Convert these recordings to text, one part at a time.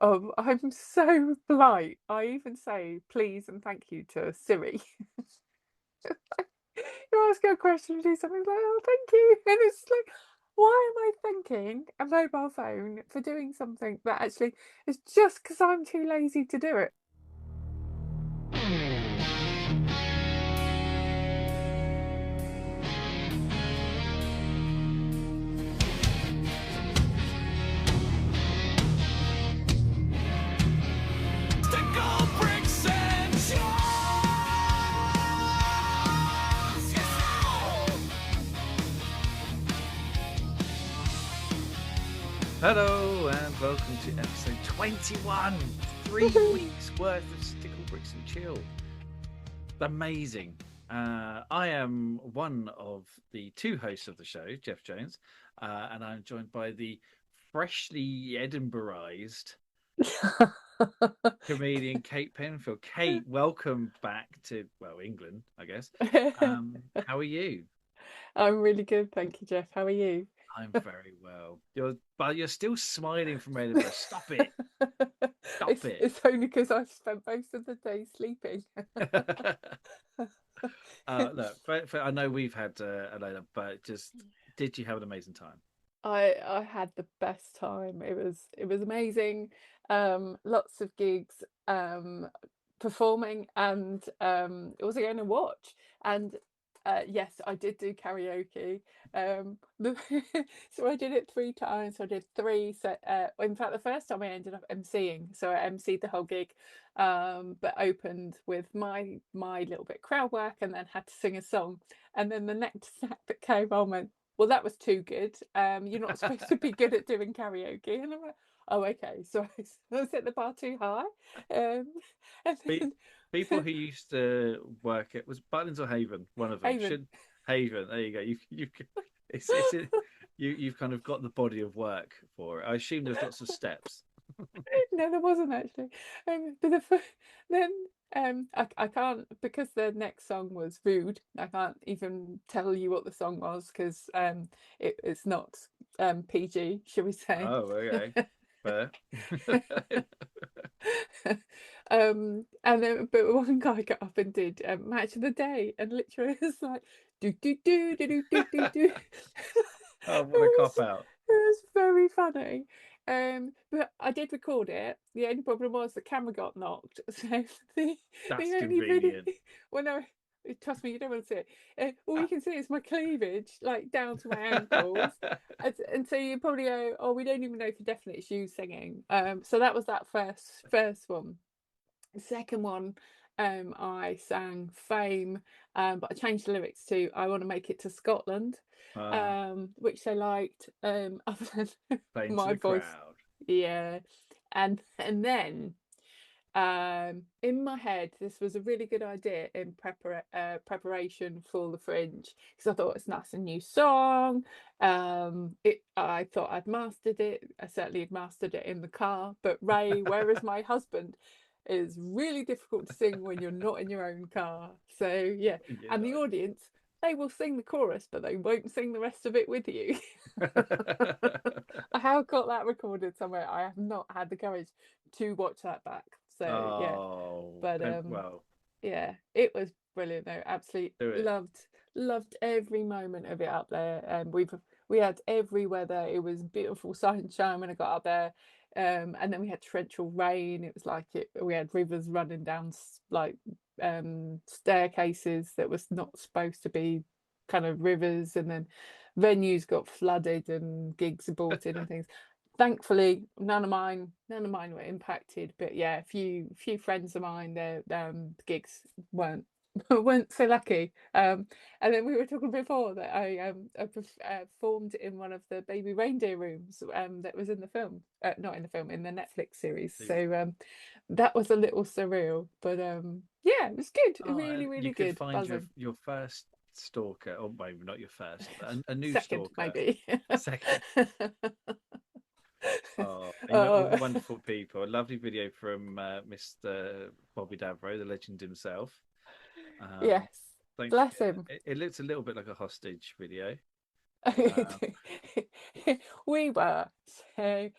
I'm so polite. I even say please and thank you to Siri. You ask her a question, do something like, "Oh, thank you," and it's like, why am I thanking a mobile phone for doing something that actually is just because 'cause I'm too lazy to do it? Stickle bricks and Hello and welcome to episode 21. 3 weeks worth of Stickle Bricks and Chill. Amazing. I am one of the two hosts of the show, Geoff Jones, and I'm joined by the freshly Edinburghised comedian Kate Penfield. Kate, welcome back to, England, I guess. How are you? I'm really good, thank you, Jeff. How are you? I'm very well. You're still smiling from Edinburgh. Stop it. Stop it. It's only because I've spent most of the day sleeping. Look, I know we've had a load of, but did you have an amazing time? I had the best time. It was amazing. Lots of gigs, performing, and also going to watch. And yes, I did do karaoke. So I did it 3 times. So I did three. So in fact, the first time I ended up emceeing, so I emceed the whole gig, but opened with my little bit of crowd work, and then had to sing a song. And then the next act that came on went, well, that was too good. You're not supposed to be good at doing karaoke. And I'm like, oh, okay. So I set the bar too high. And then People who used to work at, was Butlins or Haven? One of them. Haven. Haven. There you go. It's you've kind of got the body of work for it. I assume there's lots of steps. No, there wasn't actually. Then I can't, because the next song was rude. I can't even tell you what the song was because it's not PG, shall we say? Oh, okay. Fair. And then but one guy got up and did match of the day, and literally it's like do do do do do do do do. Oh, what a cop out. It was very funny. But I did record it. The only problem was the camera got knocked. So the That's only video, convenient. well, no, trust me, you don't want to see it. All you can see is my cleavage, like down to my ankles. And so you probably go, oh, we don't even know for definite it's you singing. So that was that first one. The second one, I sang Fame, but I changed the lyrics to I Want to Make It to Scotland, which they liked, other than Playing to my the voice. crowd. Yeah. And then in my head, this was a really good idea in preparation for the Fringe, because I thought it's nice, a new song. I thought I'd mastered it. I certainly had mastered it in the car. But Ray, Where Is My Husband, is really difficult to sing when you're not in your own car. So yeah, and the audience, they will sing the chorus, but they won't sing the rest of it with you. I have got that recorded somewhere. I have not had the courage to watch that back. So yeah, but well, yeah, it was brilliant though. Absolutely do it. loved every moment of it up there. And we had every weather. It was beautiful sunshine when I got up there. And then we had torrential rain. It was like we had rivers running down like staircases that was not supposed to be kind of rivers, and then venues got flooded and gigs aborted and things. Thankfully, none of mine were impacted. But yeah, a few friends of mine, their gigs weren't weren't so lucky. And then we were talking before that I performed in one of the baby reindeer rooms that was in the film, not in the film, in the Netflix series. So that was a little surreal, but yeah, it was good. Really, really you could good. find Buzzing. your first stalker, or maybe not your first, a new Second, stalker. maybe. Second. Oh, you met Oh. all wonderful people. A lovely video from Mr. Bobby Davro, the legend himself. Yes, Thank bless you. him. It looks a little bit like a hostage video. We were. So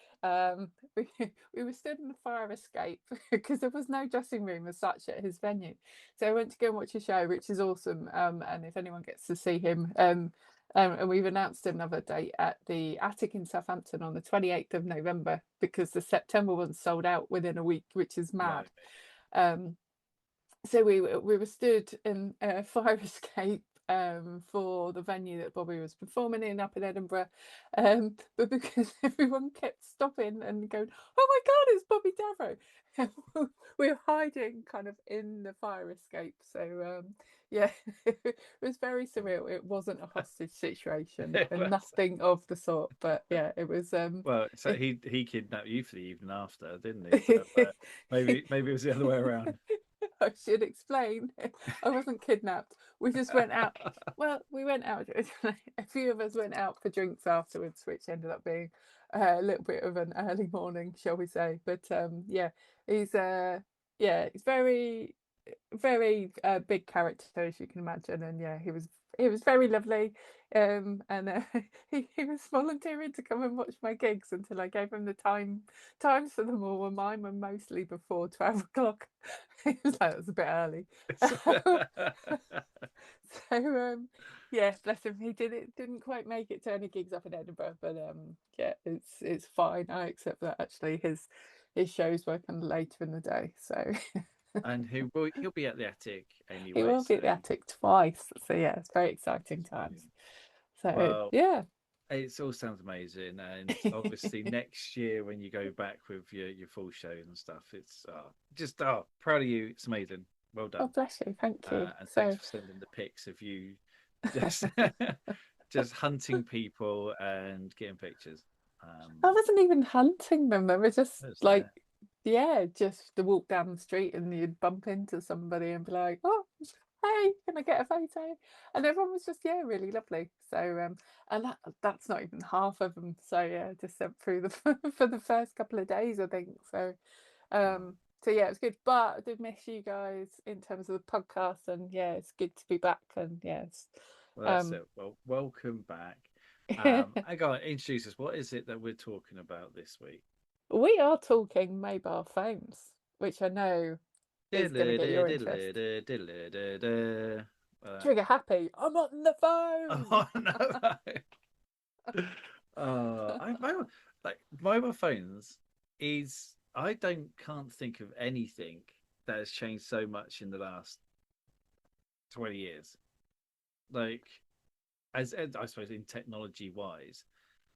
we were stood in the fire escape because there was no dressing room as such at his venue. So I went to go and watch a show, which is awesome. And if anyone gets to see him, and we've announced another date at the Attic in Southampton on the 28th of November because the September one sold out within a week, which is mad. Blimey. So we were stood in a fire escape for the venue that Bobby was performing in up in Edinburgh, but because everyone kept stopping and going, "Oh my God, it's Bobby Davro!" we were hiding kind of in the fire escape. So yeah, it was very surreal. It wasn't a hostage situation It and was. nothing of the sort. But yeah, it was. Well, so he kidnapped you for the evening after, didn't he? So maybe it was the other way around. I should explain. I wasn't kidnapped. We just went out. Well, we went out. A few of us went out for drinks afterwards, which ended up being a little bit of an early morning, shall we say? But yeah, he's he's very big character, as you can imagine, and yeah, he was very lovely, and he was volunteering to come and watch my gigs until I gave him the times for them all, and mine were mostly before 12 o'clock. He was like, "That's a bit early." So yeah, bless him. He didn't quite make it to any gigs up in Edinburgh, but yeah, it's fine. I accept that actually his shows were kind of later in the day, so. And he'll be at the Attic He anyway, will be so at the Attic twice. So yeah, it's very exciting that's times. brilliant. So Well, yeah. it all sounds amazing, and obviously next year when you go back with your full shows and stuff, it's just proud of you. It's amazing. Well Oh, done, bless you. Thank you. and thanks So for sending the pics of you just just hunting people and getting pictures. I wasn't even hunting them. They were just I was like, there. yeah, just to walk down the street and you'd bump into somebody and be like, "Oh, hey, can I get a photo?" And everyone was just, yeah, really lovely. So and that's not even half of them. So yeah, just sent through the for the first couple of days, I think. So Oh, so yeah, it's good. But I did miss you guys in terms of the podcast, and yeah, it's good to be back. And yes, well, that's um, it. Well, welcome back. I got to introduce us. What is it that we're talking about this week? we are talking mobile phones, which I know is going to get your interest. Uh, Trigger happy. I'm on the phone. oh no! Like mobile phones is I can't think of anything that has changed so much in the last 20 years. Like as I suppose in technology wise,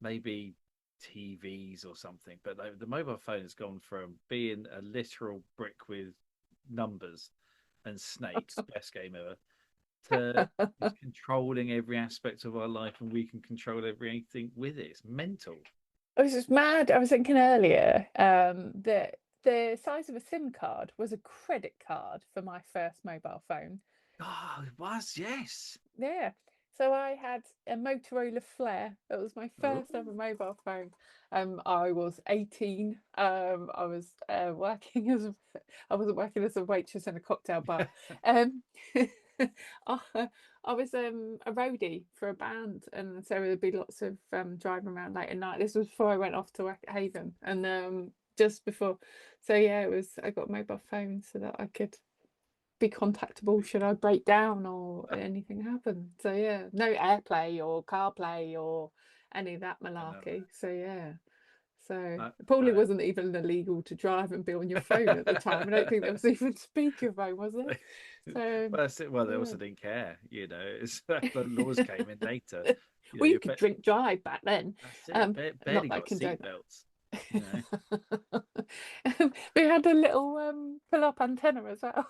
maybe TVs or something, but like, the mobile phone has gone from being a literal brick with numbers and snakes, best game ever, to it's controlling every aspect of our life, and we can control everything with it. It's mental. I was just mad. I was thinking earlier that the size of a SIM card was a credit card for my first mobile phone. Oh, it was, yes. Yeah. So I had a Motorola Flare. That was my Oh, first ever mobile phone. I was 18. I was working as I wasn't working as a waitress in a cocktail bar. Um, I, I was a roadie for a band, and so there'd be lots of driving around late at night. This was before I went off to work at Haven, and just before. So yeah, it was. I got a mobile phone so that I could be contactable should I break down or anything happen. So yeah, no AirPlay or CarPlay or any of that I know malarkey. So yeah. So that. it probably wasn't even illegal to drive and be on your phone at the time. I don't think there was even speakerphone, was it? So Well, that's it. Well, they yeah. also didn't care, you know. It's the laws came in later. You know, Well, you you could bet drink drive back then. that's it. Not Barely that I got condone seatbelts, you know. that. We had a little pull up antenna as well.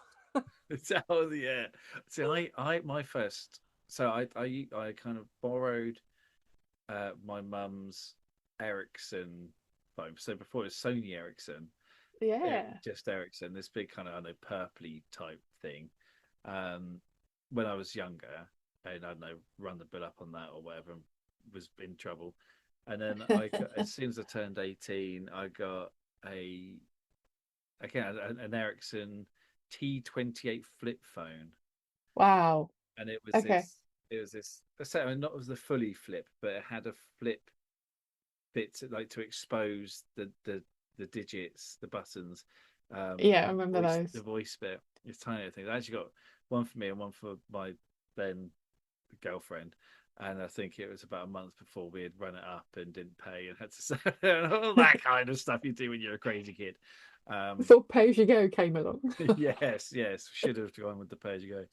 Oh yeah. See, my first. So I kind of borrowed my mum's Ericsson phone. So before it was Sony Ericsson, Yeah. just Ericsson, this big kind of I don't know purpley type thing. When I was younger, and I don't know, run the bill up on that or whatever, and was in trouble. And then as soon as I turned 18, I got a again an Ericsson T28 flip phone, Wow. and Okay. it was this. So not it was the fully flip, but it had a flip bit to, like to expose the digits, the buttons, Yeah, I remember the those. voice bit. It's tiny little things. I actually got one for me and one for my then girlfriend. And I think it was about a month before we had run it up and didn't pay and had to say all that kind of stuff you do when you're a crazy kid. Um, Before Pay As You Go came along. yes, should have gone with the pay as you go.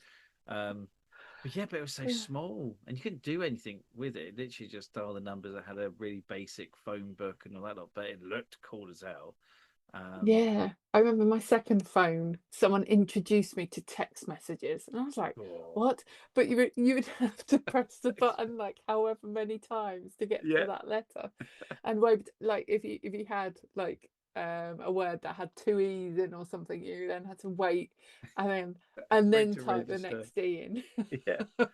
But yeah, but it was so small and you couldn't do anything with it. Literally just dial the numbers. I had a really basic phone book and all that lot, but it looked cool as hell. Um, Yeah, I remember my second phone, someone introduced me to text messages, and I was like, oh, "What?" But you would have to press the button like however many times to get to yeah, that letter, and wait, like if you had like a word that had two e's in or something, you then had to wait, and then and wait then to type the register. next e in. Yeah.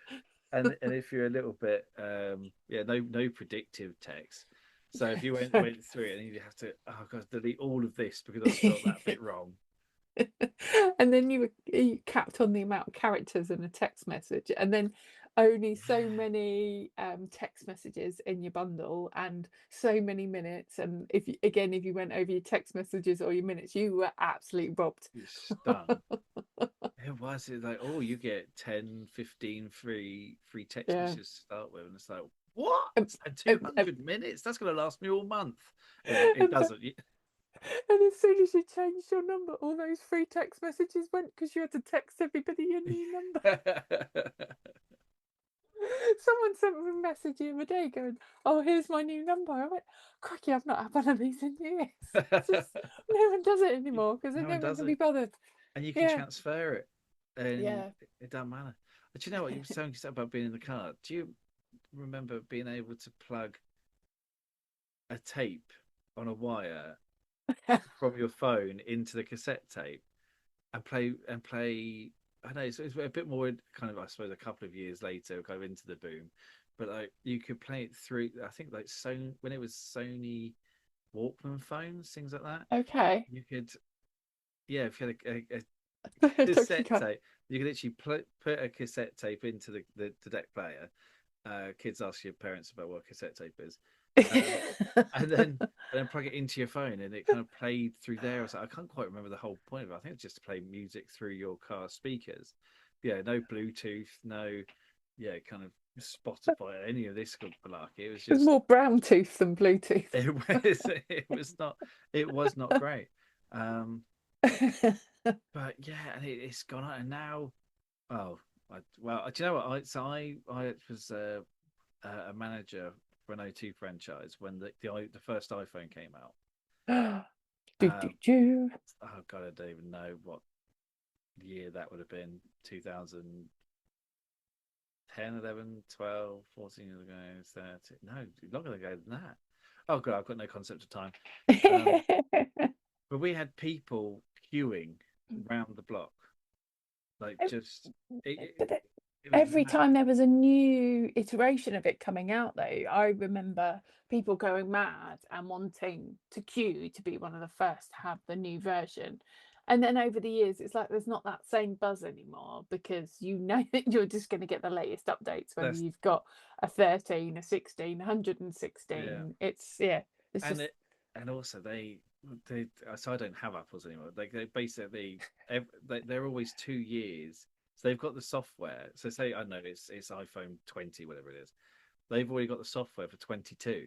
And if you're a little bit no predictive text. So if you went through it and you have to delete all of this because I spelt that bit wrong. And then you capped on the amount of characters in a text message, and then only so Yeah, many text messages in your bundle, and so many minutes. And if you went over your text messages or your minutes, you were absolutely robbed. you're stung. It's like, oh, you get 10, 15 free text Yeah. messages to start with. And it's like, what? Um, And um, um, 200 minutes? That's going to last me all month. It and, then- doesn't. and as soon as you changed your number, all those free text messages went because you had to text everybody your new number. Someone sent me a message the other day going, "Oh, here's my new number." I went, "Crikey, I've not had one of these in years." It's just no one does it anymore because No one no one does can be it. bothered. And you can Yeah, transfer it. And yeah. it doesn't matter. But you know what? You were saying about being in the car. Do you remember being able to plug a tape on a wire from your phone into the cassette tape and play. I know it's a bit more kind of, I suppose, a couple of years later, kind of into the boom, but like you could play it through. I think like Sony when it was Sony Walkman phones, things like that. Okay. You could, yeah, if you had a Totally cassette cut. tape, you could actually put a cassette tape into the deck player. Kids ask your parents about what cassette tape is, um, and then plug it into your phone, and it kind of played through there. I can't quite remember the whole point of it. I think it's just to play music through your car speakers. Yeah, no Bluetooth, no, yeah, kind of Spotify, any of this good malarkey. It was There's just, more brown tooth than Bluetooth. it was not great. Um, but yeah, and it's gone on, and now, oh, do you know what? I was a manager for an O2 franchise when the first iPhone came out. Do do Um, do. oh God, I don't even know what year that would have been. 2010, 11, 12, 14 years ago, 30. No, longer ago than that. Oh God, I've got no concept of time. Um, but we had people queuing round the block, like just it, it, But it was every mad. time there was a new iteration of it coming out, though, I remember people going mad and wanting to queue to be one of the first to have the new version. And then over the years, it's like there's not that same buzz anymore because you know that you're just going to get the latest updates, whether That's you've got a 13, a 16, yeah. 116. It's and just it and also they so I don't have apples anymore. They basically they're always 2 years. So they've got the software. So say I know it's iPhone 20, whatever it is. They've already got the software for 22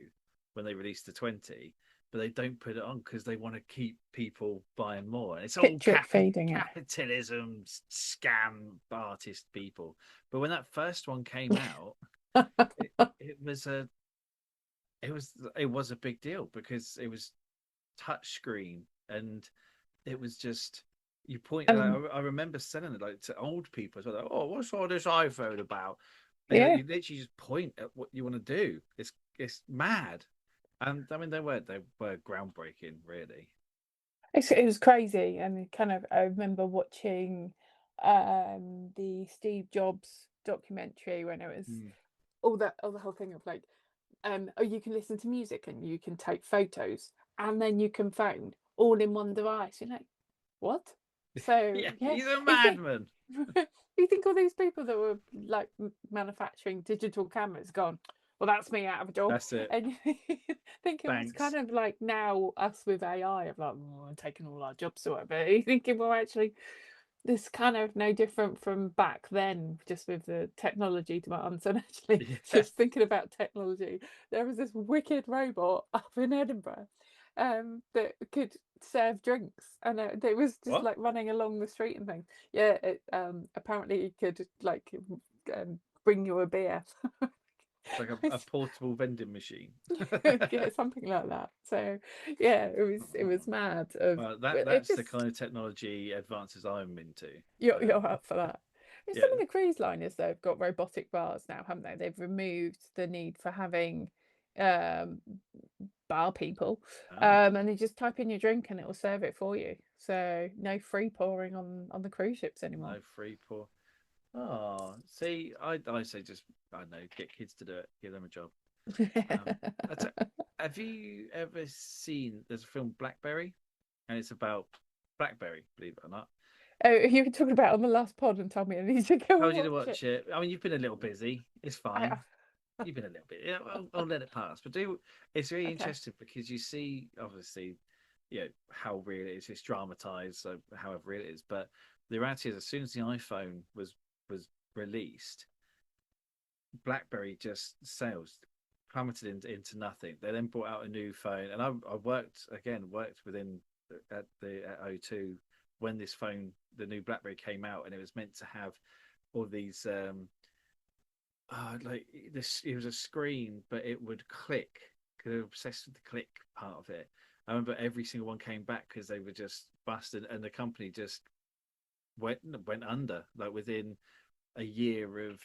when they release the 20, but they don't put it on because they want to keep people buying more. And it's all drip feeding it. capitalism scam artist people. But when that first one came out, it was a big deal because it was touch screen and it was just you point. Um, I remember selling it like to old people as well. Like, oh, what's all this iPhone about? And yeah. you literally just point at what you want to do. It's mad. And I mean they were groundbreaking, really. It was crazy, and kind of I remember watching the Steve Jobs documentary when it was Mm. all the whole thing of like oh, you can listen to music and you can take photos and then you can phone all in one device. You're like, what? So Yeah, yeah, he's a you think madman. you think all these people that were like manufacturing digital cameras gone, well, that's me out of a job. That's it. And thinking it's kind Thanks. of like now us with AI of like, oh, I'm taking all our jobs or whatever. You're thinking, well, actually, this kind of no different from back then, just with the technology demands. And actually, Yeah. just thinking about technology, there was this wicked robot up in Edinburgh that could serve drinks, and it was just What? like running along the street and things. Yeah, apparently it could like bring you a beer. It's like a portable vending machine. Yeah, something like that. So yeah, it was mad. Of Well, it that's the just kind of technology advances I'm into. you're up for that. Yeah. Some of the cruise liners though have got robotic bars now, haven't they? They've removed the need for having um bar people, Oh, and you just type in your drink and it will serve it for you. So no free pouring on the cruise ships anymore. no free pour. Oh, see, I say just I don't know, get kids to do it, give them a job. Um, that's a- have you ever seen? There's a film Blackberry, and it's about BlackBerry, believe it or not. Oh, you were talking about it on the last pod and told me I need to go and Told you to watch it. watch it. I mean, you've been a little busy. It's I fine. You've been a little bit. Yeah, I'll let it pass. But it's really okay. interesting because you see, obviously, how real it is. It's dramatized, so however real it is. But the reality is, as soon as the iPhone was released, BlackBerry just sales plummeted into nothing. They then brought out a new phone, and I worked within at O2 when this phone, the new BlackBerry came out, and it was meant to have all these like this. It was a screen, but it would click because they were obsessed with the click part of it. I remember every single one came back because they were just busted, and the company just went under like within a year of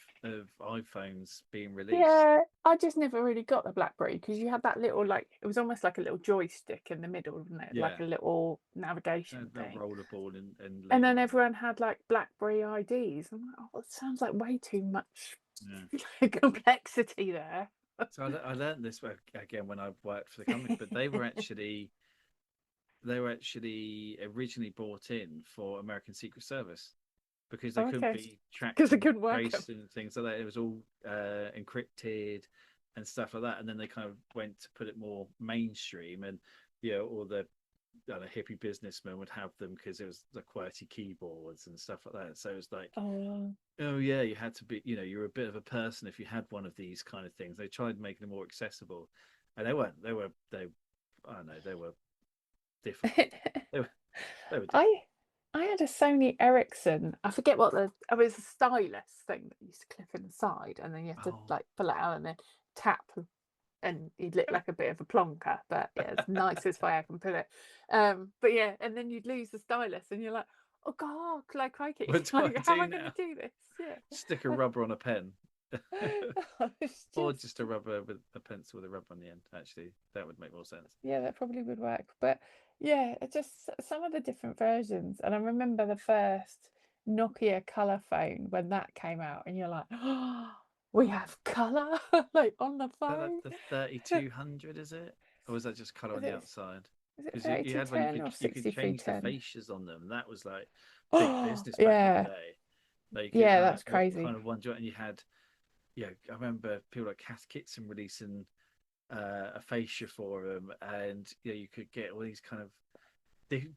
iPhones being released. Yeah, I just never really got the BlackBerry because you had that little like it was almost like a little joystick in the middle, wasn't it? Like Yeah, a little navigation the thing. rollerball and And let you then on. everyone had like BlackBerry IDs. I'm like, oh, it sounds like way too much Yeah. complexity there. So I learned this again when I worked for the company, but they were actually originally brought in for American Secret Service because they Oh, couldn't okay, be tracked because I and couldn't work them. traced and things like that. It was all encrypted and stuff like that. And then they kind of went to put it more mainstream, and all the hippie businessmen would have them because it was the QWERTY keyboards and stuff like that. So it was like, Oh, oh yeah, you had to be, you're a bit of a person if you had one of these kind of things. They tried making them more accessible, and they weren't. I don't know, they were difficult. They were, they were difficult. I I had a Sony Ericsson. I forget what it was a stylus thing that you used to clip in the side, and then you have to Oh, like pull it out and then tap, and you'd look like a bit of a plonker. But yeah, it's the nicest way I can put it. But yeah, and then you'd lose the stylus, and you're like, oh God, like crikey, what do I like how am do I going to now? do this? Stick a Yeah, rubber on a pen, it's or just just a rubber with a pencil with a rubber on the end. Actually, that would make more sense. yeah, that probably would work. But yeah, it just some of the different versions. And I remember the first Nokia color phone when that came out, and you're like, oh, we have color like on the Is that phone. the 3200? Is it, or was that just color Is on the it outside? is it Because you had one, 3210 or you could change the 6310? fascias on them. That was like big Oh, business back in the yeah. day. Like you could Yeah, that's kind crazy. of one joint, and you had, I remember people like Kath Kitson releasing a fascia for them, and you could get all these kind of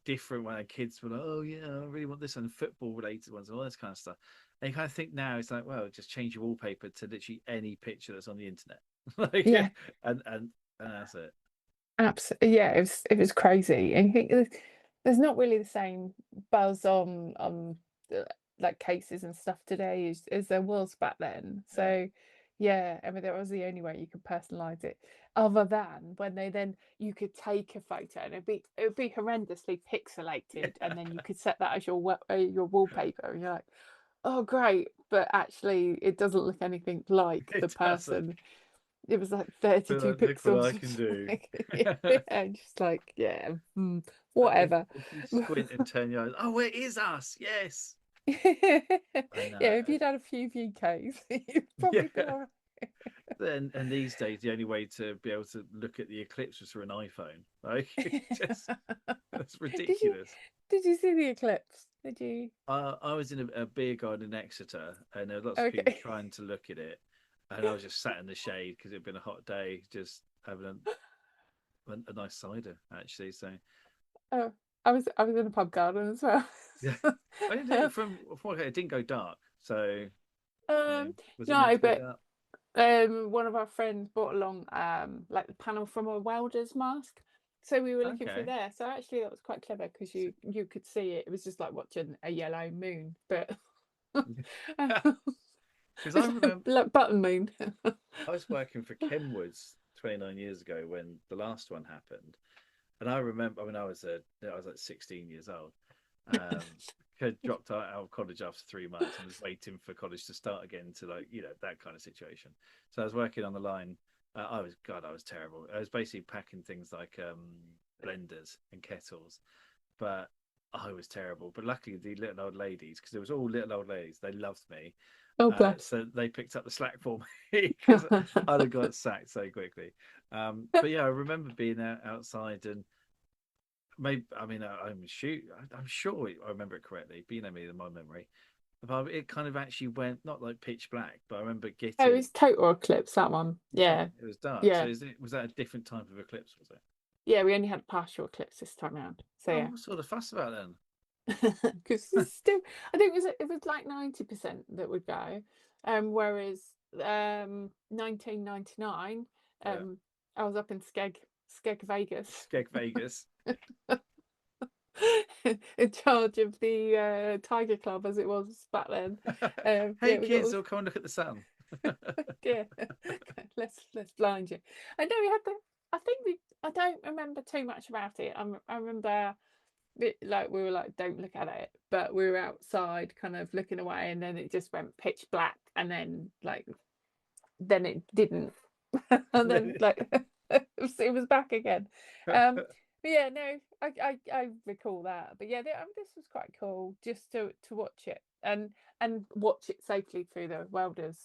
different when kids were like, oh yeah, I really want this, and football related ones and all this kind of stuff. And you kind of think now it's like, well, just change your wallpaper to literally any picture that's on the internet, like, Yeah, and that's it. absolutely. Yeah, it was crazy. And you think there's not really the same buzz on like cases and stuff today as there was back then. Yeah, So yeah, I mean that was the only way you could personalize it, other than when then you could take a photo and it would be horrendously pixelated, yeah, and then you could set that as your wallpaper, and you're like, oh great, but actually it doesn't look anything like the it doesn't. person. It was like But 32 like, look what I pixels or can do. something. Yeah, just like, yeah, if, whatever. if you squint and turn your eyes, oh, it is us. Yes, Yeah, I know. if you'd had a few VKs, you'd Yeah. probably be all And these days, the only way to be able to look at the eclipse was through an iPhone. Like, just right. that's Did you ridiculous. did you see the eclipse? Did you? I was in a beer garden in Exeter, and there were lots of people Okay. trying to look at it. and I was just sat in the shade because it'd been a hot day, just having a nice cider actually. So Oh, I was in a pub garden as well. yeah, I didn't do from okay, it didn't go dark. So was it meant No, to go but dark? one of our friends brought along like the panel from a welder's mask. So we were looking through Okay, there. So actually that was quite clever because you could see it. It was just like watching a yellow moon, but because I it's remember like button moon. I was working for Kenwood's 29 years ago when the last one happened, and I remember. I mean, I was like 16 years old. Um, had dropped out of college after 3 months and was waiting for college to start again to that kind of situation. So I was working on the line. I was terrible. I was basically packing things like blenders and kettles, but I was terrible. But luckily, the little old ladies, because it was all little old ladies, they loved me. Oh bless. So they picked up the slack for me because I'd have got sacked so quickly. But yeah, I remember being outside and maybe I mean I'm sure I remember it correctly, but you know me, in my memory. But it kind of actually went not like pitch black, but I remember Oh, it getting was total eclipse, that one. yeah, Yeah. it was dark. So Yeah. was that a different type of eclipse? Was it? Yeah, we only had partial eclipse this time around. So Oh, yeah. what sort of fuss about then? Because it's still, I think it was like 90% that would go. Whereas 1999, Yeah, I was up in Skeg Vegas, Skeg Vegas. in charge of the Tiger Club as it was back then. Hey Yeah, we got kids, all, all come and look at the sun. yeah. Let's blind you. I know we had the. I think I don't remember too much about it. I remember like we were like, don't look at it, but we were outside kind of looking away, and then it just went pitch black, and then it didn't. And then like it was back again. But yeah, no, I recall that. But yeah, this was quite cool just to watch it and watch it safely through the welders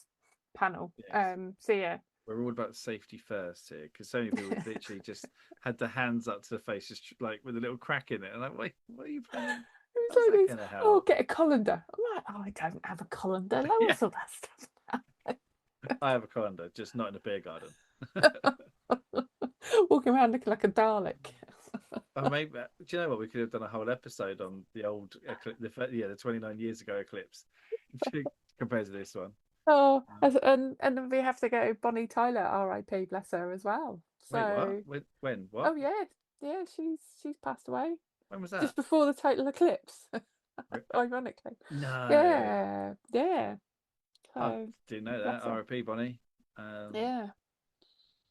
panel. Yes. So yeah. We're all about safety first here because so many people literally just had their hands up to the face, just like with a little crack in it. And like, wait, what are you planning? It was How's like that this. going to Oh, help? get a colander. I'm like, oh, I don't have a colander. Yeah, What's all that stuff? I have a colander, just not in a beer garden. Walking around looking like a Dalek. Oh, maybe. Do you know what? We could have done a whole episode on the old eclipse, the 29 years ago eclipse compared to this one. Oh, Um, and then we have to go Bonnie Tyler, R.I.P. Bless her as well. Wait, what? So, When? What? oh yeah, yeah, she's passed away When was that? just before the total eclipse. Re- Ironically, No, yeah, yeah. I So didn't know that. bless her. R.I.P. Bonnie. Um, Yeah.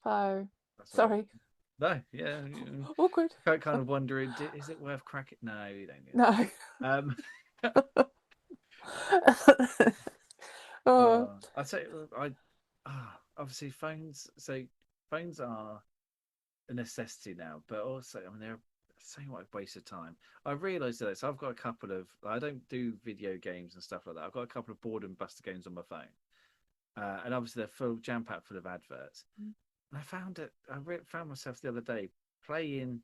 So that's all right. sorry, No, yeah, awkward. kind of wondering, is it worth cracking? No, you don't need No. that. Oh, I'd say obviously phones. So phones are a necessity now, but also I mean they're somewhat a waste of time. I realised that so I've got a couple of I don't do video games and stuff like that. I've got a couple of boredom buster games on my phone, and obviously they're full jam packed full of adverts. And I found it. Found myself the other day playing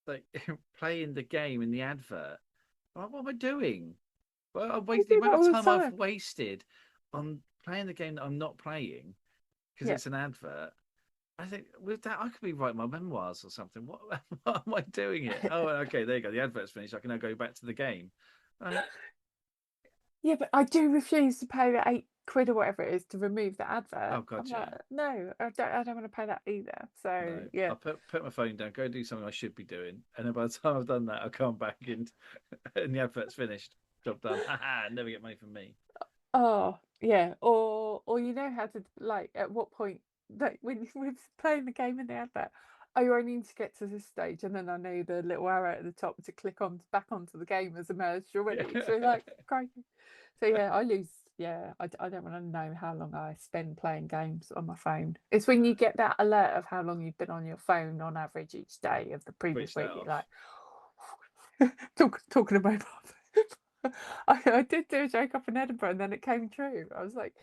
like playing the game in the advert. I'm like, what am I doing? Well, I the do that amount of all the time I've time. wasted on playing the game that I'm not playing because Yeah. it's an advert. I think with that I could be writing my memoirs or something. What, what am I doing it? Oh, okay, there you go. The advert's finished. I can now go back to the game. Like, Yeah, but I do refuse to pay the £8 or whatever it is to remove the advert. oh god, I'm yeah. like, no, I don't want to pay that either. So No, yeah. I'll put my phone down, go do something I should be doing, and then by the time I've done that, I'll come back and the advert's finished. Job done. Haha, never get money from me. Oh yeah. Or you know how to like at what point like when we're playing the game in the advert. Oh, I need to get to this stage, and then I know the little arrow at the top to click on back onto the game has emerged already. Yeah. So like, crikey. So yeah, I lose. Yeah, I don't want to know how long I spend playing games on my phone. It's when you get that alert of how long you've been on your phone on average each day of the previous Switch that week. You're off. like, talking about my phone. I did do a joke up in Edinburgh, and then it came true. I was like,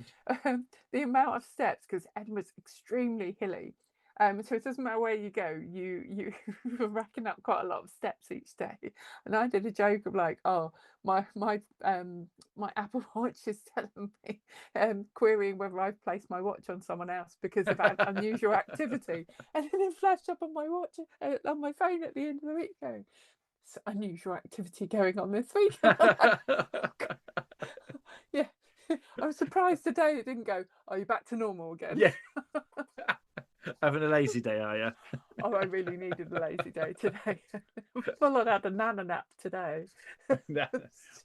the amount of steps because Edinburgh's extremely hilly. So it doesn't matter where you go, you you're racking up quite a lot of steps each day. And I did a joke of like, oh, my Apple Watch is telling me querying whether I've placed my watch on someone else because of unusual activity. And then it flashed up on my watch on my phone at the end of the week going, "It's unusual activity going on this week." And I'm like, oh, God. Yeah. I was surprised today it didn't go, are you back to normal again? Yeah. Having a lazy day, are you? Oh, I really needed a lazy day today. Full on had a nana nap today. No.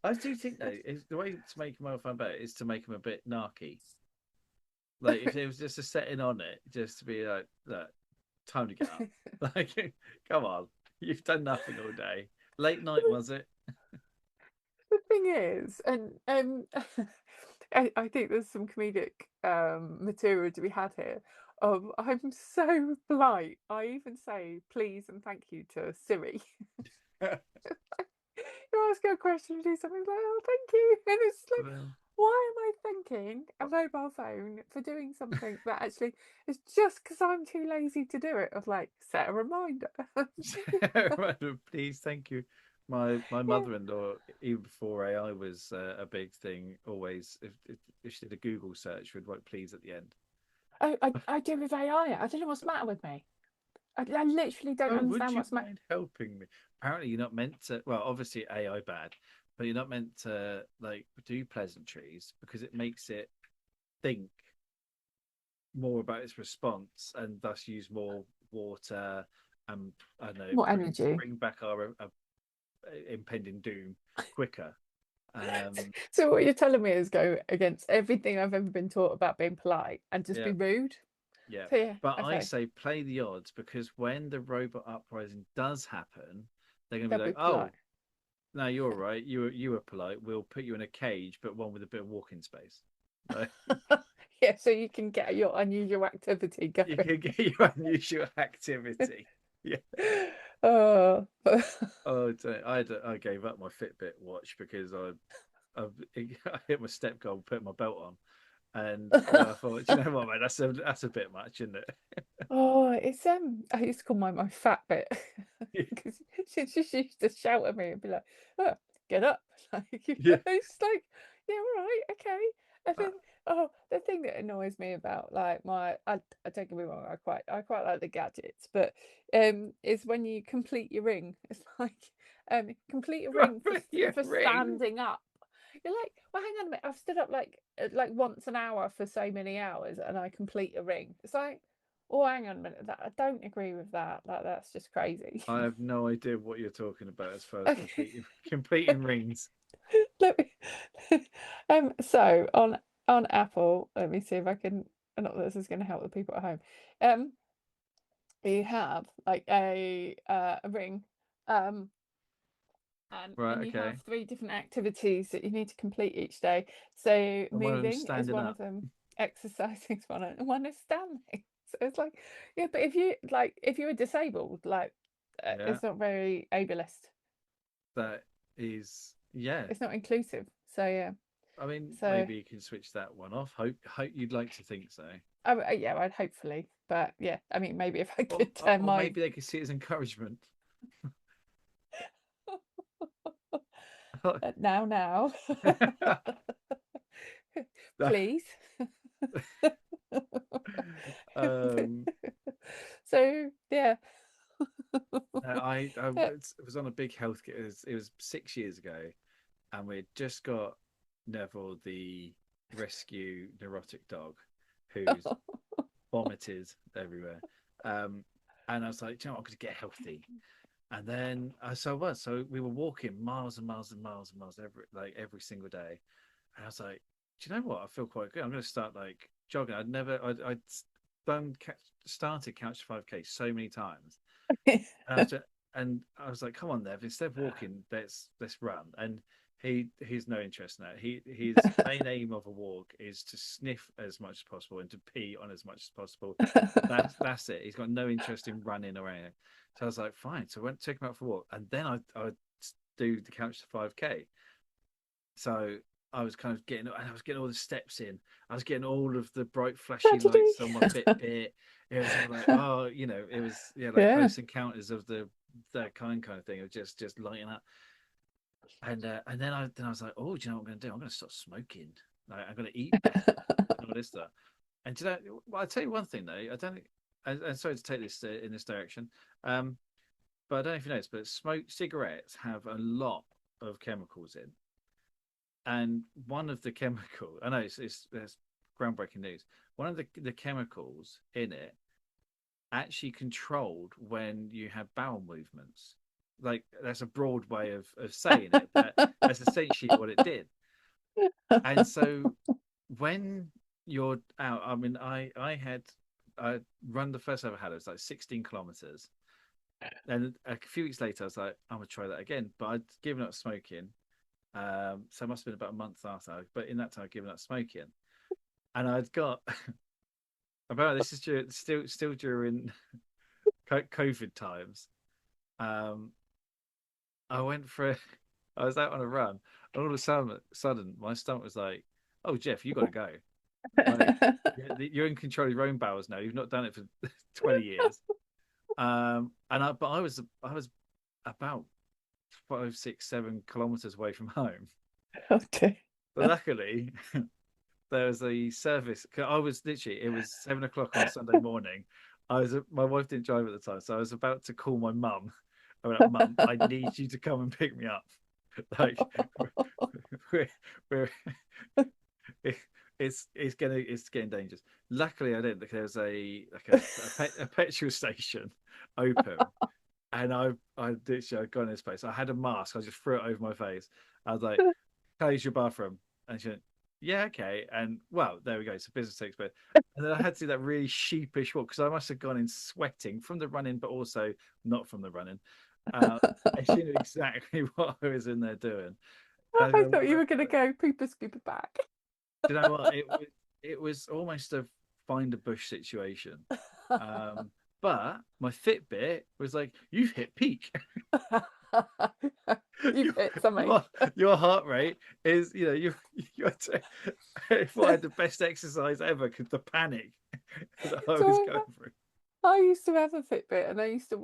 I do think though, the way to make him fun better is to make him a bit narky. Like if there was just a setting on it, just to be like, look, time to get up. Like, come on, you've done nothing all day. Late night was it? The thing is, and I think there's some comedic material to be had here. I'm so polite. I even say please and thank you to Siri. You ask her a question and do something like, oh, thank you. And it's like, Well, why am I thanking a mobile phone for doing something that actually is just because I'm too lazy to do it? Of like, set a reminder. please, thank you. My Yeah. mother-in-law, even before AI was a big thing, always if she did a Google search, would write please at the end. I do with AI. I don't know what's the matter with me. I literally don't Oh, would understand you what's the matter. mind helping me? Apparently, you're not meant to. Well, obviously AI bad, but you're not meant to like do pleasantries because it makes it think more about its response and thus use more water and I don't know More energy. bring back our impending doom quicker. Um, So what you're telling me is go against everything I've ever been taught about being polite and just be yeah, rude. yeah. So yeah, But I okay, say play the odds because when the robot uprising does happen, they're going to they'll be be like, polite. "Oh, no, you're right. You were polite. We'll put you in a cage, but one with a bit of walking space." Like, Yeah, so you can get your unusual activity you going. can get your unusual activity. Yeah. Oh, Oh, I gave up my Fitbit watch because I hit my step goal, put my belt on, and I thought, you know what, mate, that's a bit much, isn't oh, it's I used to call my fat bit it? because she just used to shout at me and be like, "Oh, get up!" Like Yeah. it's like, yeah, all right, okay. And Uh, then, oh, the thing that annoys me about like I don't get me wrong, I quite like the gadgets, but is when you complete your ring. It's like complete a ring your for ring. standing up. You're like, well, hang on a minute. I've stood up like once an hour for so many hours, and I complete a ring. It's like, oh, hang on a minute. That I don't agree with that. Like that's just crazy. I have no idea what you're talking about as far as Okay, completing rings. let me. So on Apple, let me see if I can. Not that this is going to help the people at home. Um, you have like a ring, um, Right, and you have okay. three different activities that you need to complete each day. So And one of them moving is standing one of up. them, exercising is one, and one is standing. So it's like, yeah, but if you were disabled, like Yeah, it's not very ableist. that is, yeah. It's not inclusive. So yeah. I mean, So maybe you can switch that one off. Hope you'd like to think so. yeah, I'd hopefully, but yeah, I mean, maybe if I could turn Or my maybe they could see it as encouragement. now, please. um, So yeah. no, I Uh, was on a big health kit. It was 6 years ago, and we'd just got Neville, the rescue neurotic dog, who's vomited everywhere. Um, and I was like, "Do you know what? I'm going to get healthy." And then so I was. So we were walking miles and miles and miles and miles every single day. And I was like, "Do you know what? I feel quite good. I'm going to start like jogging." I'd done started Couch 5K so many times, and I was like, "Come on, Nev, instead of walking, let's run." And he's no interest in that. His main aim of a walk is to sniff as much as possible and to pee on as much as possible. That's it. He's got no interest in running or anything. So I was like, fine. So I went to take him out for a walk, and then I do the Couch to 5K. So I was kind of getting, and I was getting all the steps in. I was getting all of the bright flashy How'd you do? lights on my Fitbit. It was all like, oh, it was like Yeah. close encounters of that kind of thing of just lighting up. And then I was like, oh, do you know what I'm going to do? I'm going to start smoking. Like, I'm going to eat better and all this stuff. And do you know, well, I'll tell you one thing though. I don't think, and sorry to take this in this direction, but I don't know if you noticed, but cigarettes have a lot of chemicals in, and one of the chemical, I know it's groundbreaking news. One of the chemicals in it actually controlled when you have bowel movements. Like that's a broad way of saying it, but that's essentially what it did. And so when you're out, I mean, I run the first ever had it was like 16 kilometers. And a few weeks later, I was like, I'm gonna try that again. But I'd given up smoking. So it must have been about a month after. But in that time, I'd given up smoking, and I'd got about this is still during COVID times. Um, I went for I was out on a run, and all of a sudden, my stomach was like, "Oh, Geoff, you got to go. Like, you're in control of your own bowels now. You've not done it for 20 years." But I was about 5, 6, 7 kilometers away from home. Okay. But luckily, there was a service. 'Cause I was literally, it was 7 o'clock on a Sunday morning. My wife didn't drive at the time, so I was about to call my mum. I went, Mum, I need you to come and pick me up. Like, we're it's getting dangerous. Luckily, I didn't. There was a petrol station open, and I literally I'd gone in this place. I had a mask. I just threw it over my face. I was like, "Can I use your bathroom?" And she went, "Yeah, okay." And well, there we go. It's a business expert. And then I had to do that really sheepish walk because I must have gone in sweating from the running, but also not from the running. And she knew exactly what I was in there doing. And I then thought you were going to go pooper scooper back. do you know what? It was almost a find a bush situation. But my Fitbit was like, "You've hit peak. You've hit something. Your heart rate is, if I had the best exercise ever, because the panic that I was So going through." I used to have a Fitbit, and I used to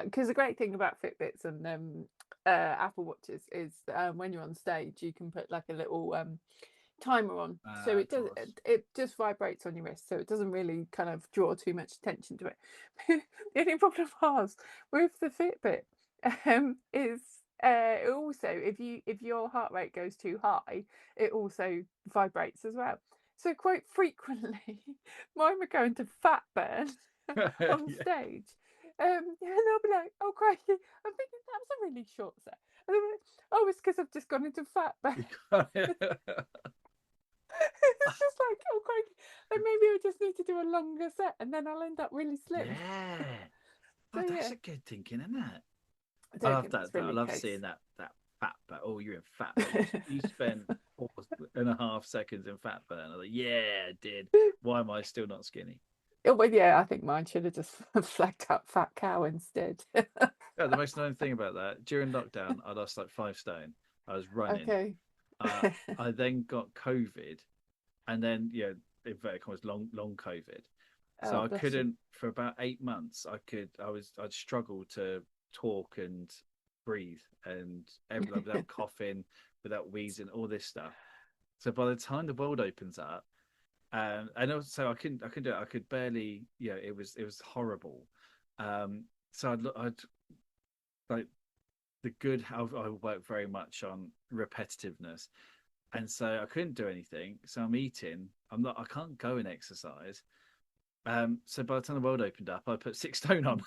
because the great thing about Fitbits and Apple Watches is when you're on stage, you can put like a little timer on, so Of course. it just vibrates on your wrist, so it doesn't really kind of draw too much attention to it. The only problem was with the Fitbit is it also, if your heart rate goes too high, it also vibrates as well. So quite frequently, mine were going to fat burn on Yeah. stage. And I'll be like, "Oh, crikey!" I'm thinking that was a really short set. And I'm like, "Oh, it's because I've just gone into fat burn." It's just like, "Oh, crikey!" Then maybe I just need to do a longer set, and then I'll end up really slim. Yeah. So Oh, that's yeah, a good thinking, isn't it? I I don't love think that that's though. I really love the seeing case. that fat burn. Oh, you're in fat burn. You spent 4.5 seconds in fat burn. I was like, yeah, I did. Why am I still not skinny? Oh, well, yeah, I think mine should have just flagged up fat cow instead. Yeah, the most annoying thing about that, during lockdown, I lost like 5 stone. I was running. Okay. I then got COVID, and then inverted commas, long COVID. So Oh, I bless you. couldn't for about 8 months. I'd struggle to talk and breathe and everything without coughing, without wheezing, all this stuff. So by the time the world opens up, and also I couldn't do it. I could barely. It was horrible. So I'd like the good. I work very much on repetitiveness, and so I couldn't do anything. So I'm eating. I can't go and exercise. So by the time the world opened up, I put 6 stone on,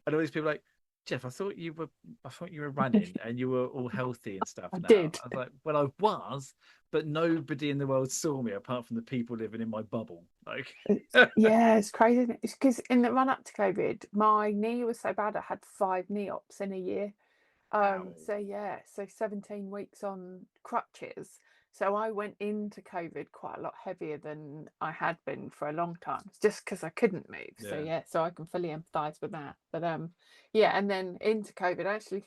and all these people were like, "Geoff, I thought you were running and you were all healthy and stuff I now." did. I was like, "Well, I was, but nobody in the world saw me apart from the people living in my bubble." Like, Yeah, it's crazy, isn't it? It's because in the run up to COVID, my knee was so bad I had 5 knee ops in a year. wow. So yeah, so 17 weeks on crutches. So I went into COVID quite a lot heavier than I had been for a long time, just because I couldn't move. So Yeah. yeah, so I can fully empathise with that. But yeah, and then into COVID, actually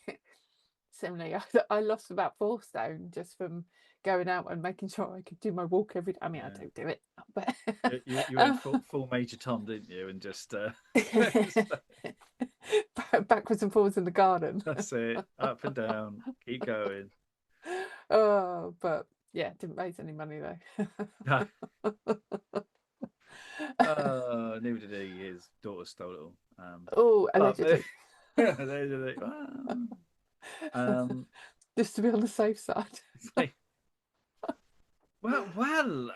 similarly, I lost about 4 stone just from going out and making sure I could do my walk every day. I mean, I Yeah. don't do it, but You went um, full Major Tom, didn't you? And just backwards and forwards in the garden. that's it. Up and down. Keep going. Oh, but yeah, didn't raise any money though. Neither did he. His daughter stole it all. Oh, But allegedly. um, Just to be on the safe side. it's like, well,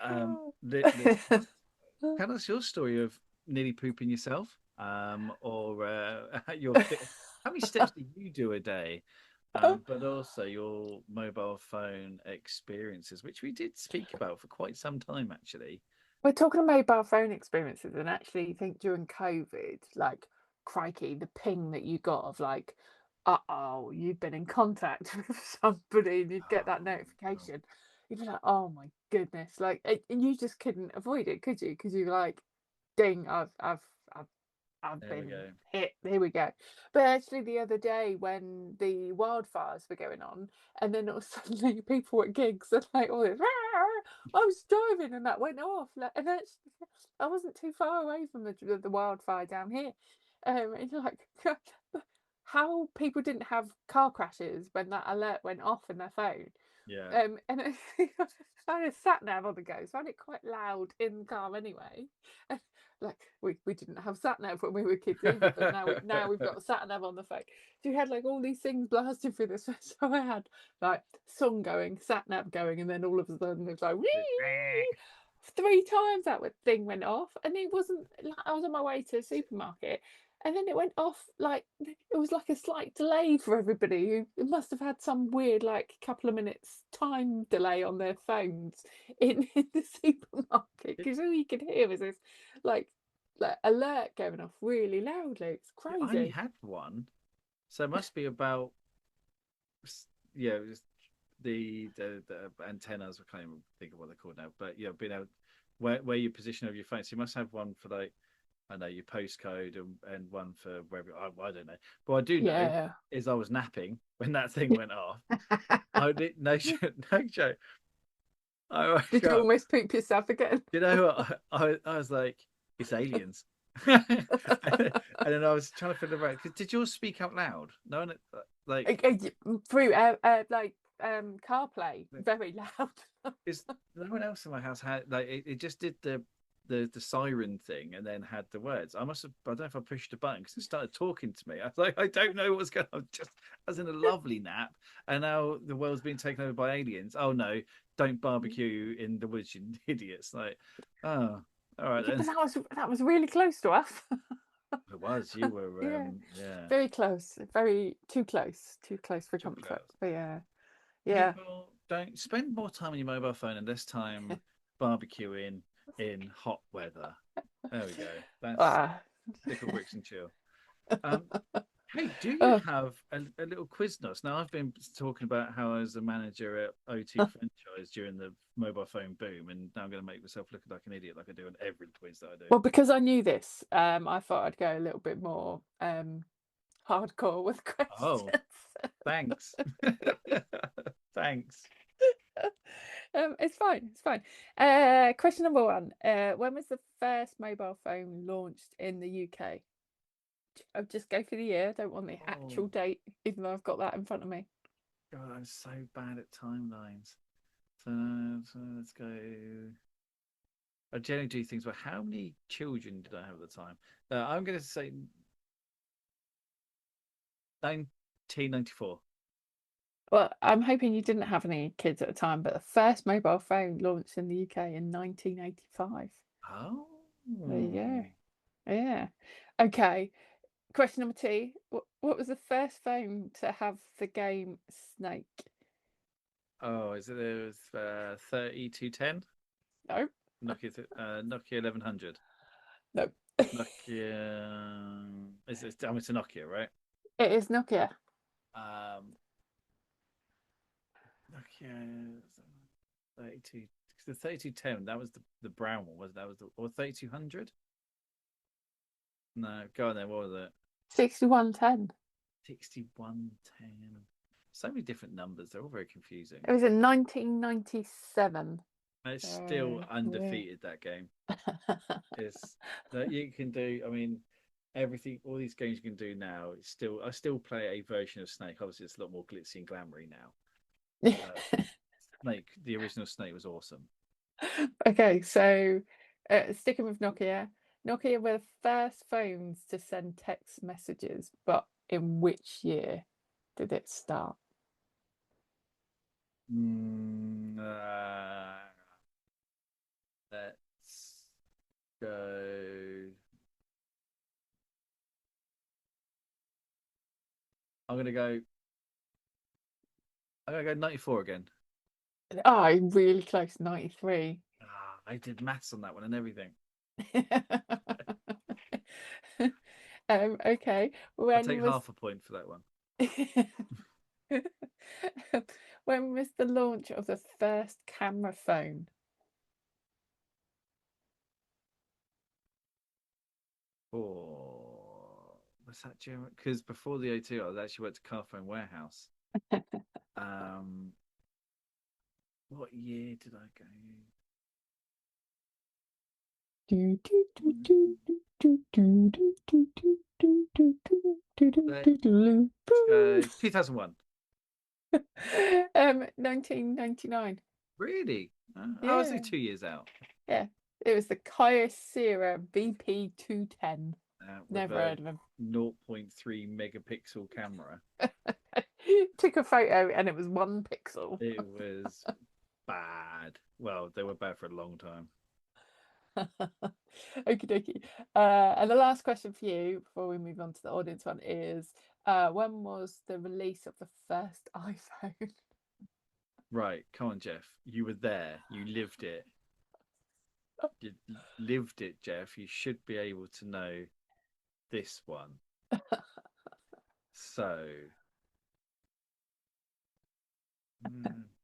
tell us your story of nearly pooping yourself, or how many steps do you do a day? But also your mobile phone experiences, which we did speak about for quite some time, actually. We're talking about mobile phone experiences, and actually, I think during COVID, like, crikey, the ping that you got of like, oh, you've been in contact with somebody, and you'd get that Oh, no. notification. You'd be like, oh my goodness, like, and you just couldn't avoid it, could you? Because you're like, ding, I've I've There we been go. hit. Here we go. But actually, the other day when the wildfires were going on, and then it was suddenly people at gigs and like all this, I was driving and that went off. Like, and actually, I wasn't too far away from the wildfire down here. And you're like, how people didn't have car crashes when that alert went off in their phone. Yeah. And I had a sat nav on the go, so I had it quite loud in the car anyway. Like we didn't have sat nav when we were kids either, but now we've got a sat nav on the phone. So you had like all these things blasting through this. So I had like song going, sat nav going, and then all of a sudden it was like wee! 3 times that thing went off, and it wasn't like I was on my way to the supermarket, and then it went off like it was like a slight delay for everybody who must have had some weird like couple of minutes time delay on their phones in the supermarket because all you could hear was this like alert going off really loudly. It's Yeah, I only crazy. had one, so it must be about yeah, it was the antennas. I can't even think of what they're called now, but yeah, being able where you position of your phone. So you must have one for like I know your postcode and one for wherever I don't know. But what I do know Yeah. is I was napping when that thing went off. I did no no joke. I woke Did you up. almost poop yourself again? You know what? I was like, it's aliens. And then I was trying to figure out. Did yours speak out loud? No one like Through like CarPlay, very loud. is no one else in my house had like it just did the siren thing and then had the words. I must have I don't know if I pushed a button because it started talking to me. I was like, I don't know what's going on. Just I was in a lovely nap and now the world's being taken over by aliens. Oh no, don't barbecue in the woods, you idiots. Like, oh, all right Yeah, then. but that was really close to us. It was. You were Yeah, yeah, very close, very too close for too comfort. close. But yeah, yeah. People don't spend more time on your mobile phone and less time barbecuing in hot weather. There we go. That's Ah. Stickle Bricks and Chill. Um, hey, do you Oh. have a little quiz notes? Now, I've been talking about how I was a manager at O2 franchise during the mobile phone boom, and now I'm going to make myself look like an idiot like I do on every quiz that I do. Well, because I knew this, I thought I'd go a little bit more hardcore with Oh, questions. thanks. Thanks. It's fine. It's fine. Question number one. When was the first mobile phone launched in the UK? I'll just go for the year. I don't want the Oh, actual date, even though I've got that in front of me. God, I'm so bad at timelines. So let's go. I generally do things, but how many children did I have at the time? I'm going to say 1994. Well, I'm hoping you didn't have any kids at the time, but the first mobile phone launched in the UK in 1985. Oh, There you go. Yeah. Okay. Question number two. What was the first phone to have the game Snake? oh, is it 3210? No, Nokia 1100. no. Nokia. I mean, it's a Nokia, right? It is Nokia. Um, Nokia 32. The 3210, that was the brown one, was that was the or 3200? No, go on then. What was it? 6110. 6110. So many different numbers. They're all very confusing. It was in 1997. And it's still Yeah. undefeated, that game. It's that you can do. I mean, everything, all these games you can do now. It's still, I still play a version of Snake. Obviously, it's a lot more glitzy and glamoury now. Snake, the original Snake was awesome. Okay, so sticking with Nokia, Nokia were the first phones to send text messages, but in which year did it start? Mm, let's go. I'm gonna go. I'm gonna go 94 again. Oh, really close, 93. I did maths on that one and everything. Okay, I'll when take was half a point for that one. when was the launch of the first camera phone? Oh, was that German? Because before the O2, I was actually went to Car Phone Warehouse. Um, what year did I go? Let's go 2001. 1999. Really? I was like Yeah, 2 years out. yeah. It was the Kyocera VP210. With Never a heard of him. 0.3 megapixel camera. Took a photo and it was 1 pixel. It was bad. Well, they were bad for a long time. Okie dokie. And the last question for you before we move on to the audience one is when was the release of the first iPhone? Right, come on, Jeff. You were there. You lived it. You lived it, Jeff. You should be able to know this one. So,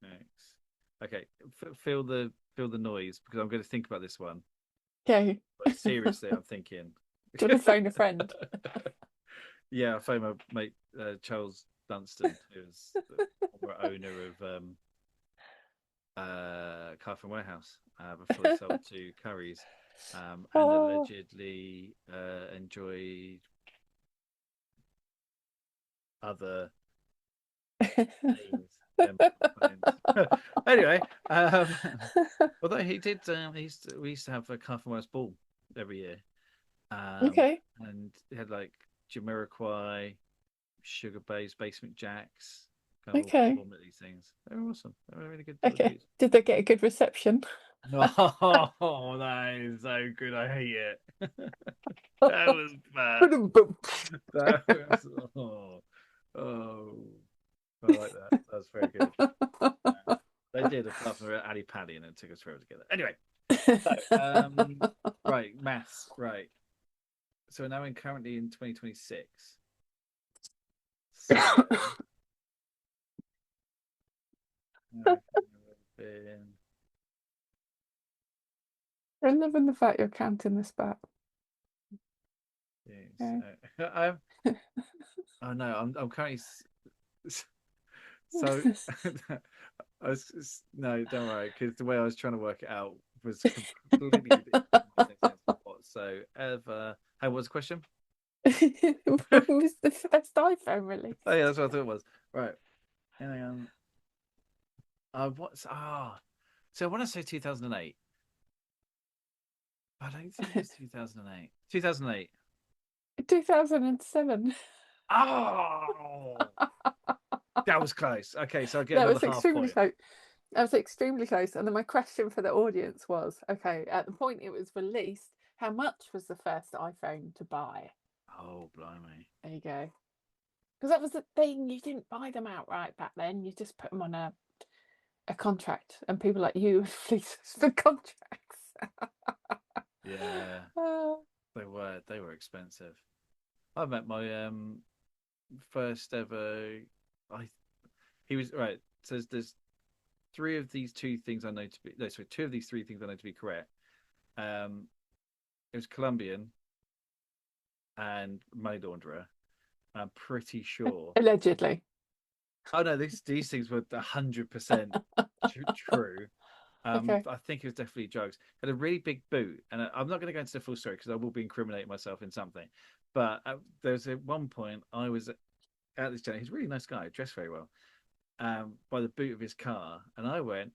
next. Okay, feel the noise because I'm going to think about this one. Okay. But seriously, I'm thinking. Do you want to phone a friend? Yeah, I phoned my mate Charles Dunstan, who's the former owner of Carphone Warehouse before he sold to Curry's, and Oh. allegedly enjoyed other things. Anyway, although he did, we used to have a Carphone Warehouse ball every year, Okay. and it had like Jamiroquai, Sugar Babes, Basement Jacks, kind of all Okay. performing at these things. They were awesome. They were really good. Okay. Did they get a good reception? Oh, that is so good. I hate it. That was bad. That was oh, I like that. That was very good. They did apart from Ali Pally and it took us forever to get there. Anyway, so right, maths, right. So we're now currently in 2026. So been... I love the fact you're counting this back. Yeah, oh no, I'm currently so no, don't worry, because the way I was trying to work it out was completely different. So ever, hey, what's the question? When was the first iPhone released? Oh yeah, that's what I thought it was. Right. Hang on. So I want to say 2008. I don't think it's 2008. 2008. 2007. Oh, that was close. Okay, so I get That another was half extremely point. close. That was extremely close. And then my question for the audience was, okay, at the point it was released, how much was the first iPhone to buy? Oh, blimey. There you go. Because that was the thing, you didn't buy them outright back then. You just put them on a contract, and people like you fleece us for contracts. Yeah, they were expensive. I met my first ever. I he was right. So there's three of these two things I know to be. No, sorry, two of these three things I know to be correct. It was Colombian and money launderer. I'm pretty sure. Allegedly. Oh no, these things were 100% true. Okay. I think it was definitely drugs. Had a really big boot, and I'm not going to go into the full story because I will be incriminating myself in something. But there was at one point I was at this gentleman. He's a really nice guy, dressed very well. By the boot of his car, and I went,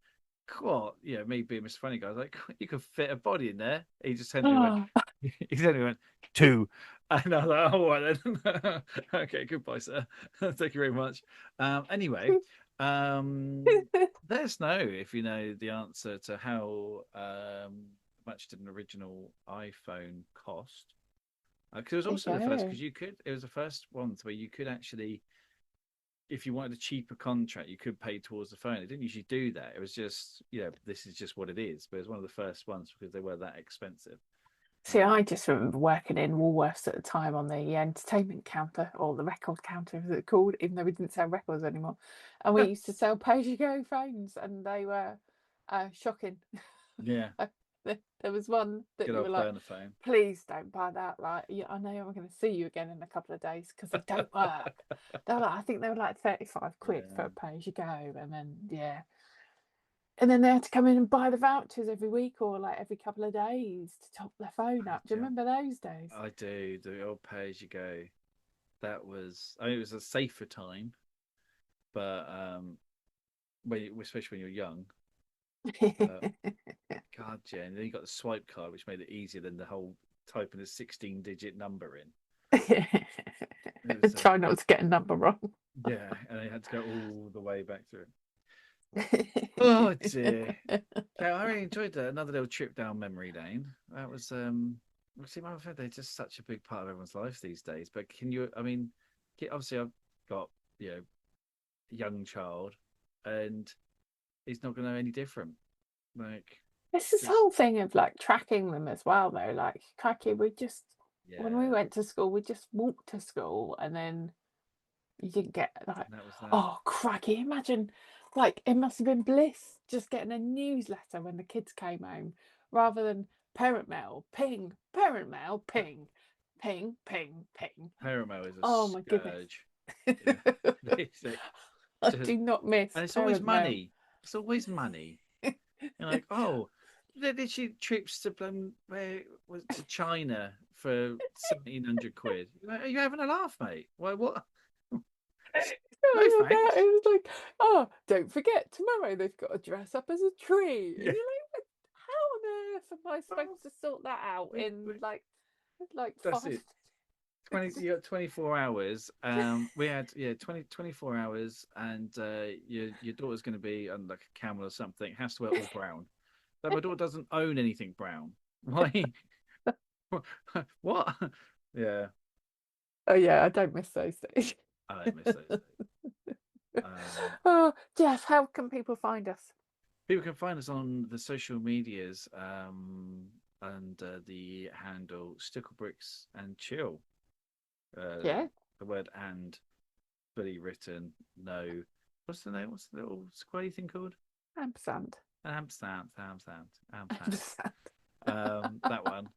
"What?" Yeah, me being Mr. Funny Guy, I was like, "You could fit a body in there." He just turned to me and went, Oh, he turned to me and went, "Two," and I was like, "Oh, all right then." Okay, goodbye, sir. Thank you very much. Anyway, let us know if you know the answer to how much did an original iPhone cost. Because it was there you also the first, go. because you could, it was the first one where you could actually, if you wanted a cheaper contract, you could pay towards the phone. It didn't usually do that. It was just, this is just what it is. But it was one of the first ones because they were that expensive. See, Um, I just remember working in Woolworths at the time on the entertainment counter or the record counter, as it's called, even though we didn't sell records anymore. And we used to sell pay-as-you-go phones, and they were shocking. yeah, There was one that good you were old like, burner phone. please don't buy that. Like, yeah, I know I'm going to see you again in a couple of days because they don't work. They were like, I think they were like 35 quid for Yeah, pay-as-you-go. And then, yeah. And then they had to come in and buy the vouchers every week or like every couple of days to top their phone I up. Do you remember those days? I do the old pay as you go. That was, I mean, it was a safer time, but especially when you're young. But God, yeah, and then you got the swipe card, which made it easier than the whole typing a 16-digit number in. It was Try not to get a number wrong. yeah, and I had to go all the way back through. Oh dear. Okay, I really enjoyed that. Another little trip down memory lane. That was see my friend, they're just such a big part of everyone's life these days. But can you I mean, obviously I've got, a young child and he's not gonna know any different. Like It's this just whole thing of like tracking them as well, though. Like, crikey, when we yeah, went to school, we just walked to school and then you didn't get like, and that was that. oh, crikey, imagine like it must have been bliss just getting a newsletter when the kids came home rather than parent mail, ping, parent mail, ping, ping, ping, ping. Paramount is a Oh my goodness. scourge. Yeah. They I just do not miss and it's always parent mail. money. It's always money. You're like, oh, did she trips to where was to China for 1,700 quid? You're like, are you having a laugh, mate? Why what? No Oh, that thanks. it was like, oh, don't forget tomorrow they've got to dress up as a tree. And Yeah. you're like, how on earth am I Well, supposed to sort that out in like that's five it. 20 you got 24 hours. We had 24 hours and your daughter's gonna be on like a camel or something, has to wear all brown. But my daughter doesn't own anything brown. Why? What? Yeah, Oh yeah, I don't miss those days. I don't miss those days. Um, Oh, Jeff, how can people find us? People can find us on the social medias and the handle Stickle Bricks and Chill. Uh, Yeah, the word "and" fully written. No, what's the name? What's the little squirty thing called? ampersand. Ampersand, Ampersand, Ampersand. Ampersand. That one.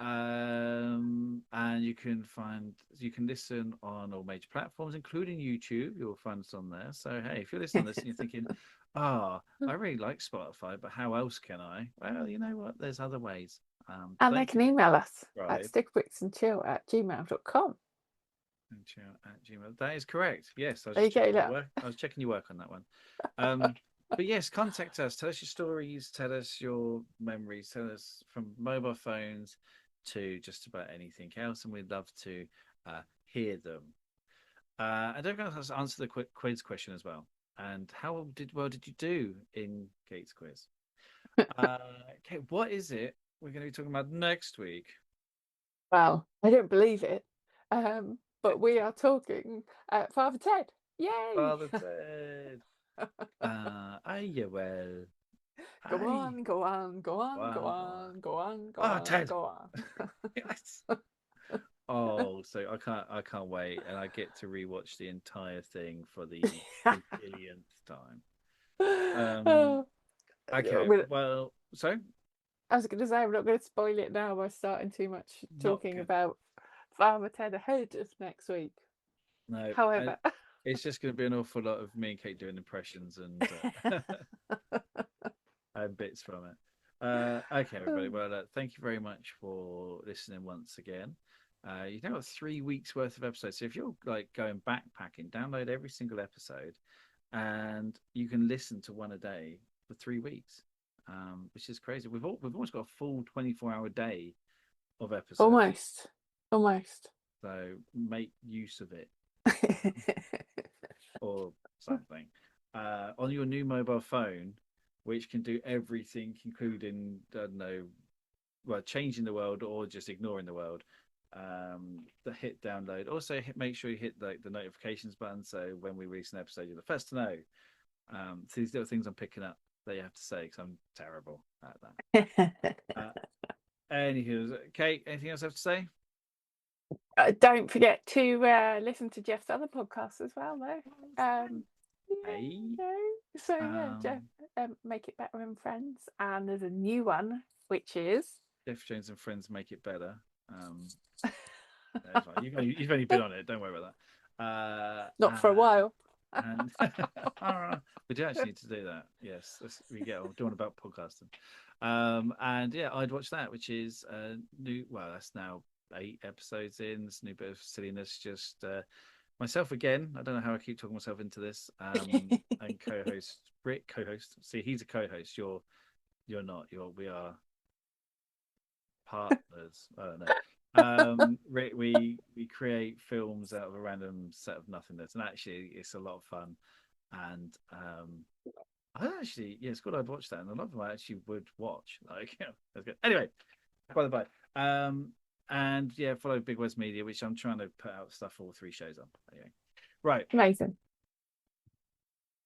And you can listen on all major platforms, including YouTube. You'll find us on there. So hey, if you're listening on this and you're thinking, I really like Spotify, but how else can I? Well, you know what? There's other ways. And they Thank you can email us for at subscribe stickbricksandchill@gmail.com. and chill at Gmail. That is correct. Yes, I was There you just go, checking your look. work. I was checking your work on that one. Um, but yes, contact us. Tell us your stories. Tell us your memories. Tell us from mobile phones to just about anything else, and we'd love to hear them. And don't forget to answer the quiz question as well. And how did you do in Kate's quiz? Okay, what is it we're going to be talking about next week? Well, I don't believe it. But we are talking Father Ted. Yay! Father Ted. You well. Go Aye. on, go on, go on, go Wow, go on. on, go on, go Oh, on, Ted. go on. Yes. Oh, so I can't wait, and I get to rewatch the entire thing for the billionth time. Um, Oh, okay, well, so I was going to say, I'm not going to spoil it now by starting too much not talking good. about Father Ted ahead of next week. No, However, It's just going to be an awful lot of me and Kate doing impressions and bits from it. Okay, everybody. Well, thank you very much for listening once again. You've now got 3 weeks worth of episodes. So if you're like going backpacking, download every single episode, and you can listen to one a day for 3 weeks, which is crazy. We've almost got a full 24-hour day of episodes. Almost. So make use of it or something on your new mobile phone, which can do everything, including, I don't know, well, changing the world or just ignoring the world. Hit download. Also, make sure you hit the notifications button, so when we release an episode, you're the first to know. So these little things I'm picking up that you have to say, because I'm terrible at that. Anywho, Kate, anything else I have to say? Don't forget to listen to Geoff's other podcasts as well, though. Hey. Jeff, Make It Better and Friends, and there's a new one which is Geoff Jones and Friends Make It Better. You've only been on it. Don't worry about that. Not for a while. And we do actually need to do that. Yes, we get on doing about podcasting. And yeah, I'd watch that, which is new. Well, that's now 8 episodes in. This new bit of silliness. Just myself again. I don't know how I keep talking myself into this. And co-host Rick, co-host. See, he's a co-host. You're not. We are partners. I don't know. Rick, we create films out of a random set of nothingness, and actually, it's a lot of fun. And it's good. I'd watch that, and a lot of them I actually would watch. Like, that's good. Anyway, by the by. And yeah, follow Big West Media, which I'm trying to put out stuff for all 3 shows on. Anyway, right. Amazing.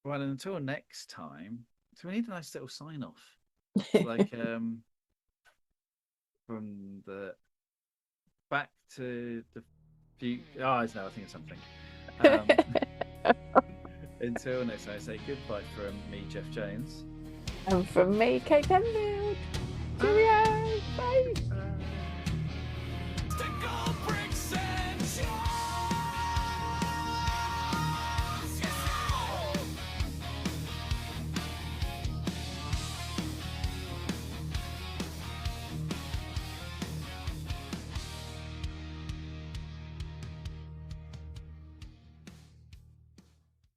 Well, until next time. So we need a nice little sign off, like from the Back to the Future. Oh, I know. I think it's something. Until next time, I say goodbye from me, Geoff Jones, and from me, Kate Penfield. Cheerio. Bye.